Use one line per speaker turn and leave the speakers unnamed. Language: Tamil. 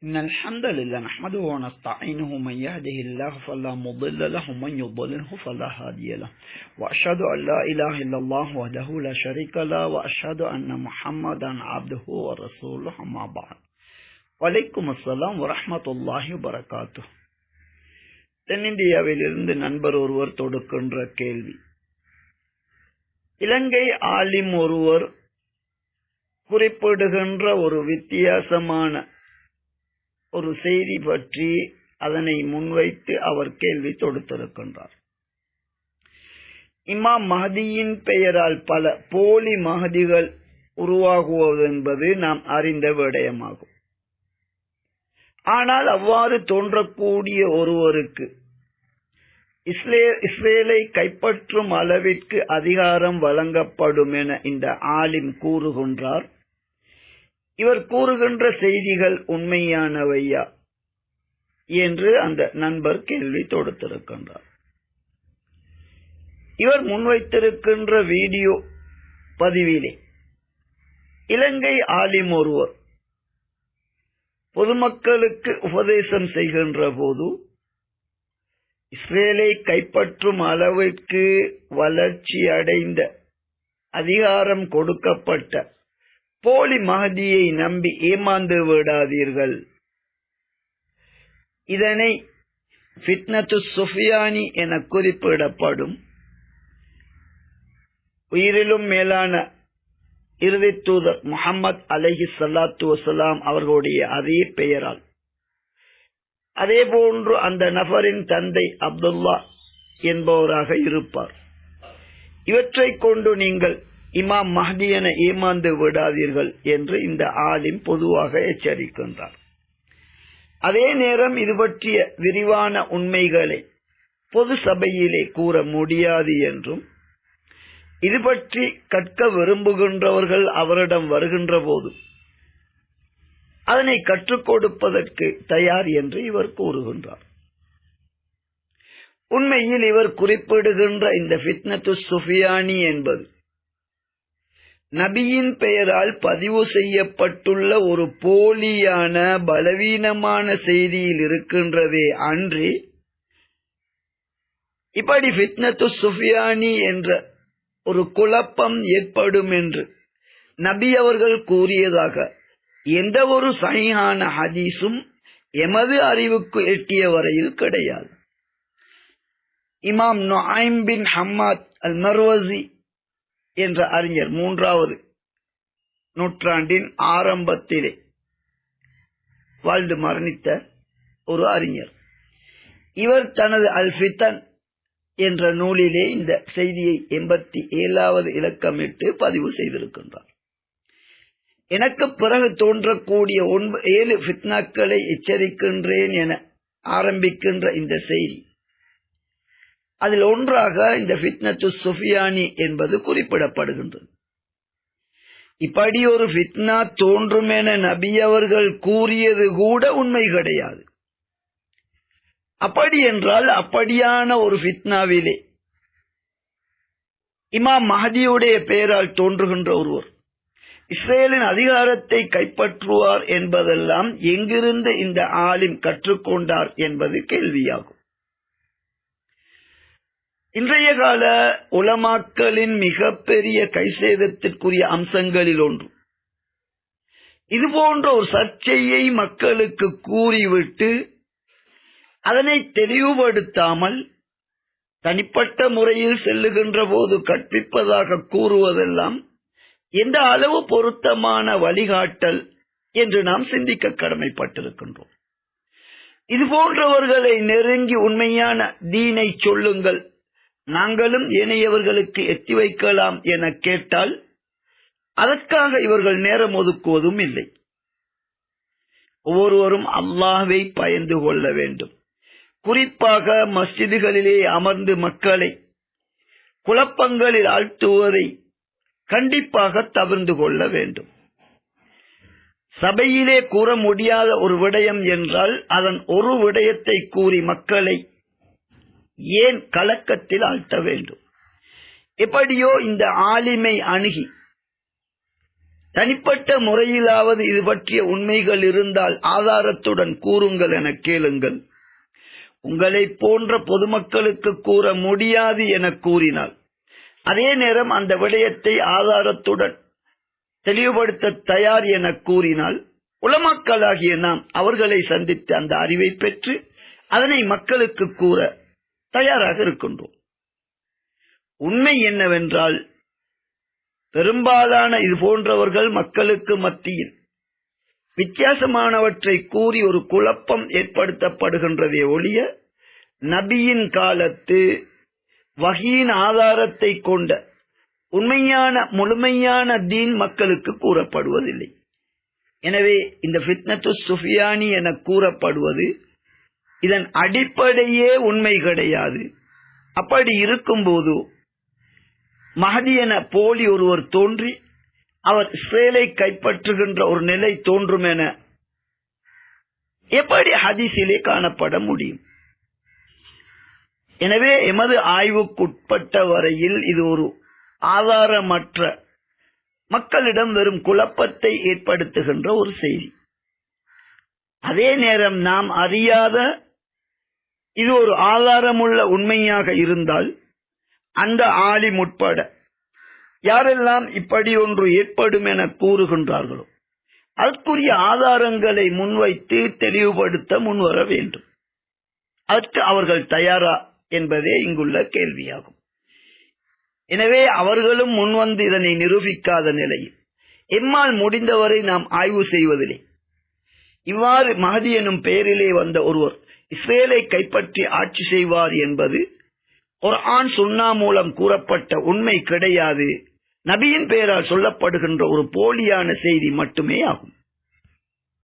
إن الحمد لله نحمده ونستعينه من يهده الله فلا مضل له ومن يضلله فلا هادي له وأشهد أن لا إله إلا الله وحده لا شريك له وأشهد أن محمدا عبده ورسوله أما بعد وعليكم السلام ورحمة الله وبركاته. தென்னிந்தியாவிலிருந்து நண்பர் ஒருவர் தொடுக்கின்ற கேள்வி: இலங்கை ஆலிம் ஒருவர் குறிப்பிடுகின்ற ஒரு வித்தியாசமான ஒரு செய்தி பற்றி அதனை முன்வைத்து அவர் கேள்வி தொடுத்திருக்கின்றார். இமாம் மஹதியின் பெயரால் பல போலி மஹதிகள் உருவாகுவது என்பது நாம் அறிந்த விடயமாகும். ஆனால் அவ்வாறு தோன்றக்கூடிய ஒருவருக்கு இஸ்ரேலை கைப்பற்றும் அளவிற்கு அதிகாரம் வழங்கப்படும் என இந்த ஆலிம் கூறுகின்றார். இவர் கூறுகின்ற செய்திகள் உண்மையானவையா என்று அந்த நண்பர் கேள்வி தொடுத்திருக்கின்றார். இவர் முன்வைத்திருக்கின்ற வீடியோ பதிவிலே இலங்கை ஆலிம் ஒருவர் பொதுமக்களுக்கு உபதேசம் செய்கின்ற போது இஸ்ரேலை கைப்பற்றும் அளவிற்கு வளர்ச்சி அடைந்த அதிகாரம் கொடுக்கப்பட்ட போலி மஹதியை நம்பி ஏமாந்து விடாதீர்கள், இதனை ஃபித்னத்து சுஃபியானி என குறிப்பிடப்படும் உயிரிலும் மேலான இறுதி தூதர் முஹம்மது அலைஹி ஸலாத்து வஸலாம் அவர்களுடைய அதே பெயரால், அதேபோன்று அந்த நபரின் தந்தை அப்துல்லா என்பவராக இருப்பார். இவற்றை கொண்டு நீங்கள் இமாம் மஹதி என ஏமாந்து விடாதீர்கள் என்று இந்த ஆலிம் பொதுவாக எச்சரிக்கின்றார். அதே நேரம் இது பற்றிய விரிவான உண்மைகளை பொது சபையிலே கூற முடியாது என்றும், இது பற்றி கற்க விரும்புகின்றவர்கள் அவரிடம் வருகின்ற போது அதனை கற்றுக் கொடுப்பதற்கு தயார் என்று இவர் கூறுகின்றார். உண்மையில் இவர் குறிப்பிடுகின்ற இந்த ஃபித்னத்து சுஃபியானி என்பது நபியின் பெயரால் பதிவு செய்யப்பட்டுள்ள ஒரு போலியான பலவீனமான செய்தியில் இருக்கின்றதே அன்றி, இப்படி ஃபித்னத்து சுஃபியானி என்ற ஒரு குழப்பம் ஏற்படும் என்று நபி அவர்கள் கூறியதாக எந்த ஒரு சஹீஹான ஹதீஸும் எமது அறிவுக்கு எட்டிய வரையில் கிடையாது. இமாம் நுஐம் பின் ஹம்மாத் அல் மர்வசி என்ற அறிஞர் 3வது நூற்றாண்டின் ஆரம்பத்திலே வாழ்ந்து மரணித்த ஒரு அறிஞர். இவர் தனது அல் ஃபித்தன் என்ற நூலிலே இந்த செய்தியை 87வது இலக்கமிட்டு பதிவு செய்திருக்கின்றார். எனக்கு பிறகு தோன்றக்கூடிய 7 ஃபித்னாக்களை எச்சரிக்கின்றேன் என ஆரம்பிக்கின்ற இந்த செய்தி, அதில் ஒன்றாக இந்த ஃபித்னத்து சுஃபியானி என்பது குறிப்பிடப்படுகின்றது. இப்படி ஒரு ஃபித்னா தோன்றும் என நபி அவர்கள் கூறியது கூட உண்மை கிடையாது. அப்படி என்றால் அப்படியான ஒரு ஃபித்னாவிலே இமாம் மஹதியுடைய பெயரால் தோன்றுகின்ற ஒருவர் இஸ்ரேலின் அதிகாரத்தை கைப்பற்றுவார் என்பதெல்லாம் எங்கிருந்து இந்த ஆலிம் கற்றுக்கொண்டார் என்பது கேள்வியாகும். இன்றைய கால உலமாக்களின் மிகப்பெரிய கைசேதத்திற்குரிய அம்சங்களில் ஒன்று, இதுபோன்ற ஒரு சர்ச்சையை மக்களுக்கு கூறிவிட்டு அதனை தெளிவுபடுத்தாமல் தனிப்பட்ட முறையில் செல்லுகின்ற போது கற்பிப்பதாக கூறுவதெல்லாம் எந்த அளவு பொருத்தமான வழிகாட்டல் என்று நாம் சிந்திக்க கடமைப்பட்டிருக்கின்றோம். இதுபோன்றவர்களை நெருங்கி உண்மையான தீனை சொல்லுங்கள், நாங்களும் ஏனையவர்களுக்கு எத்தி வைக்கலாம் என கேட்டால் அதற்காக இவர்கள் நேரம் ஒதுக்குவதும் இல்லை. ஒவ்வொருவரும் அல்லாஹ்வை பயந்து கொள்ள வேண்டும். குறிப்பாக மஸ்ஜிதுகளிலே அமர்ந்து மக்களை குழப்பங்களில் ஆழ்த்துவதை கண்டிப்பாக தவிர்த்து கொள்ள வேண்டும். சபையிலே கூற முடியாத ஒரு விடயம் என்றால் அதன் ஒரு விடயத்தை கூறி மக்களை ஏன் கலக்கத்தில் ஆழ்த்த வேண்டும்? எப்படியோ இந்த ஆலிமை அணுகி தனிப்பட்ட முறையிலாவது இது பற்றிய உண்மைகள் இருந்தால் ஆதாரத்துடன் கூறுங்கள் என கேளுங்கள். உங்களைப் போன்ற பொதுமக்களுக்கு கூற முடியாது என கூறினால், அதே நேரம் அந்த விடயத்தை ஆதாரத்துடன் தெளிவுபடுத்த தயார் என கூறினால், உலமாக்களாகிய நாம் அவர்களை சந்தித்து அந்த அறிவை பெற்று அதனை மக்களுக்கு கூற தயாராக இருக்கின்றோம். உண்மை என்னவென்றால், பெரும்பாலான இது போன்றவர்கள் மக்களுக்கு மத்தியில் வித்தியாசமானவற்றை கூறி ஒரு குழப்பம் ஏற்படுத்தப்படுகின்றதே ஒழிய, நபியின் காலத்து வஹீயின் ஆதாரத்தை கொண்ட உண்மையான முழுமையான தீன் மக்களுக்கு கூறப்படுவதில்லை. எனவே இந்த ஃபித்னத்து சுஃபியானி என கூறப்படுவது இதன் அடிப்படையே உண்மை கிடையாது. அப்படி இருக்கும்போது மஹதி என போலி ஒருவர் தோன்றி அவர் இஸ்ரேலை கைப்பற்றுகின்ற ஒரு நிலை தோன்றும் என எப்படி ஹதீஸிலே காணப்பட முடியும்? எனவே எமது ஆய்வுக்குட்பட்ட வரையில் இது ஒரு ஆதாரமற்ற, மக்களிடம் வெறும் குழப்பத்தை ஏற்படுத்துகின்ற ஒரு செய்தி. அதே நேரம் நாம் அறியாத இது ஒரு ஆதாரமுள்ள உண்மையாக இருந்தால், அந்த ஆலிம் உட்பட யாரெல்லாம் இப்படி ஒன்று ஏற்படும் என கூறுகின்றார்களோ அதற்குரிய ஆதாரங்களை முன்வைத்து தெளிவுபடுத்த முன்வர வேண்டும். அதற்கு அவர்கள் தயாரா என்பதே இங்குள்ள கேள்வியாகும். எனவே அவர்களும் முன்வந்து இதனை நிரூபிக்காத நிலையில் எம்மால் முடிந்தவரை நாம் ஆய்வு செய்வதில்லை. இவ்வாறு மஹதி எனும் பெயரிலே வந்த ஒருவர் இஸ்ரேலை கைப்பற்றி ஆட்சி செய்வார் என்பது குர்ஆன் சுன்னா மூலம் கூறப்பட்ட உண்மை கிடையாது, நபியின் பெயரால் சொல்லப்படுகின்ற ஒரு போலியான செய்தி மட்டுமே ஆகும்.